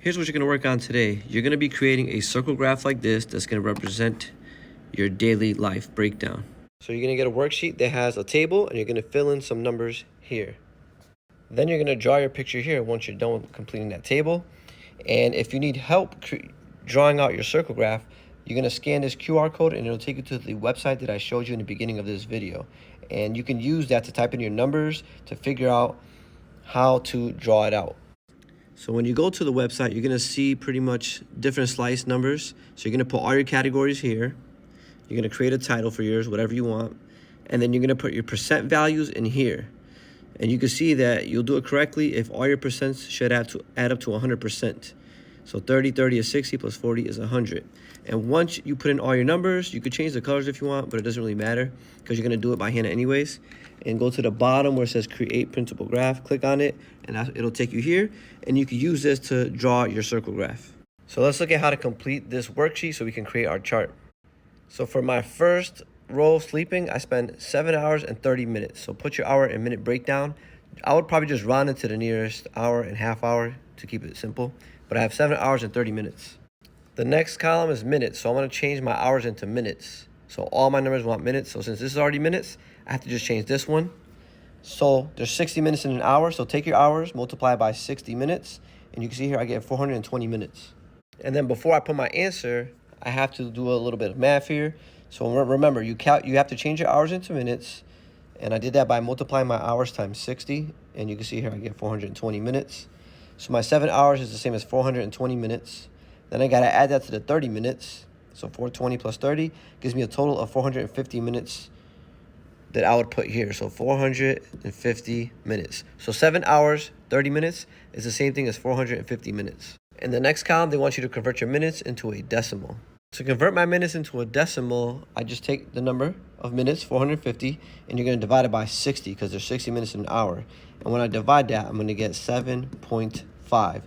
Here's what you're going to work on today. You're going to be creating a circle graph like this that's going to represent your daily life breakdown. So you're going to get a worksheet that has a table, and you're going to fill in some numbers here. Then you're going to draw your picture here once you're done with completing that table. And if you need help drawing out your circle graph, you're going to scan this QR code, and it'll take you to the website that I showed you in the beginning of this video. And you can use that to type in your numbers to figure out how to draw it out. So when you go to the website, you're going to see pretty much different slice numbers. So you're going to put all your categories here. You're going to create a title for yours, whatever you want. And then you're going to put your percent values in here. And you can see that you'll do it correctly if all your percents should add up to 100%. So 30 is 60 plus 40 is 100. And once you put in all your numbers, you could change the colors if you want, but it doesn't really matter because you're going to do it by hand anyways. And go to the bottom where it says create printable graph, click on it, and it'll take you here. And you can use this to draw your circle graph. So let's look at how to complete this worksheet so we can create our chart. So for my first row of sleeping, I spent 7 hours and 30 minutes. So put your hour and minute breakdown. I would probably just round it to the nearest hour and half hour to keep it simple. But I have 7 hours and 30 minutes. The next column is minutes. So I want to change my hours into minutes. So all my numbers want minutes. So since this is already minutes, I have to just change this one. So there's 60 minutes in an hour. So take your hours, multiply by 60 minutes. And you can see here I get 420 minutes. And then before I put my answer, I have to do a little bit of math here. So remember, you have to change your hours into minutes. And I did that by multiplying my hours times 60. And you can see here I get 420 minutes. So my 7 hours is the same as 420 minutes. Then I got to add that to the 30 minutes. So 420 plus 30 gives me a total of 450 minutes that I would put here. So 450 minutes. So 7 hours, 30 minutes is the same thing as 450 minutes. In the next column, they want you to convert your minutes into a decimal. To convert my minutes into a decimal, I just take the number of minutes, 450, and you're going to divide it by 60 because there's 60 minutes in an hour. And when I divide that, I'm going to get 7.5.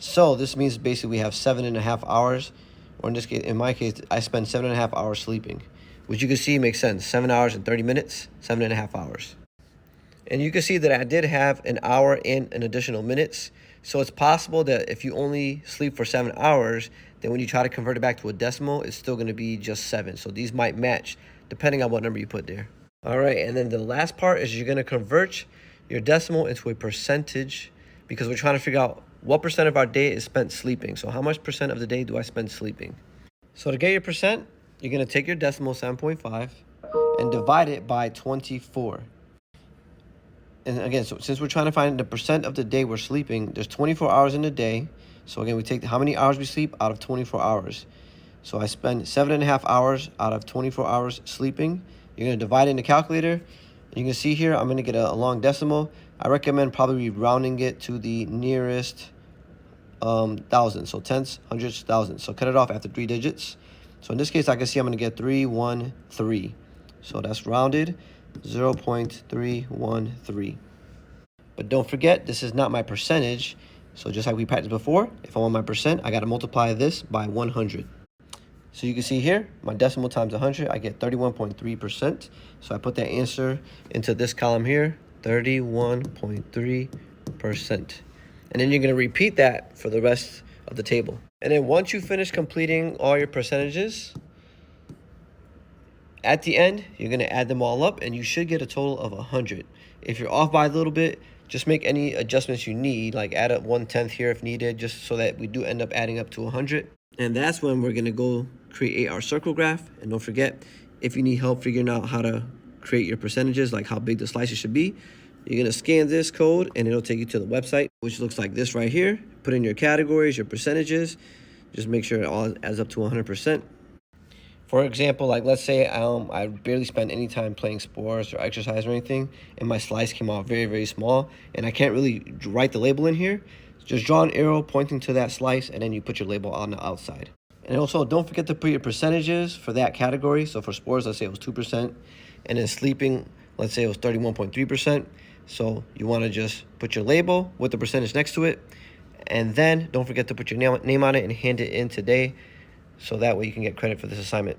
So this means basically we have 7.5 hours, or in this case, in my case, I spend 7.5 hours sleeping, which you can see makes sense. 7 hours and 30 minutes, 7.5 hours. And you can see that I did have an hour and an additional minutes. So it's possible that if you only sleep for 7 hours, then when you try to convert it back to a decimal, it's still going to be just 7. So these might match depending on what number you put there. All right, and then the last part is you're going to convert your decimal into a percentage because we're trying to figure out what percent of our day is spent sleeping. So how much percent of the day do I spend sleeping? So to get your percent, you're going to take your decimal, 7.5, and divide it by 24. And again, so since we're trying to find the percent of the day we're sleeping, there's 24 hours in a day. So again, we take how many hours we sleep out of 24 hours. So I spend 7.5 hours out of 24 hours sleeping. You're going to divide it in the calculator. And you can see here, I'm going to get a long decimal. I recommend probably rounding it to the nearest thousand. So tenths, hundreds, thousands. So cut it off after 3 digits. So in this case, I can see I'm going to get 313. So that's rounded, 0.313. But don't forget, this is not my percentage. So just like we practiced before, if I want my percent, I got to multiply this by 100. So you can see here, my decimal times 100, I get 31.3%. So I put that answer into this column here, 31.3%. And then you're going to repeat that for the rest of the table. And then once you finish completing all your percentages, at the end, you're going to add them all up, and you should get a total of 100. If you're off by a little bit, just make any adjustments you need, like add up 1/10 here if needed, just so that we do end up adding up to 100. And that's when we're going to go create our circle graph. And don't forget, if you need help figuring out how to create your percentages, like how big the slices should be, you're going to scan this code, and it'll take you to the website, which looks like this right here. Put in your categories, your percentages. Just make sure it all adds up to 100%. For example, like let's say I barely spend any time playing sports or exercise or anything, and my slice came out very, very small, and I can't really write the label in here. Just draw an arrow pointing to that slice, and then you put your label on the outside. And also, don't forget to put your percentages for that category. So for sports, let's say it was 2%, and then sleeping, let's say it was 31.3%. So you want to just put your label with the percentage next to it, and then don't forget to put your name on it and hand it in today. So that way you can get credit for this assignment.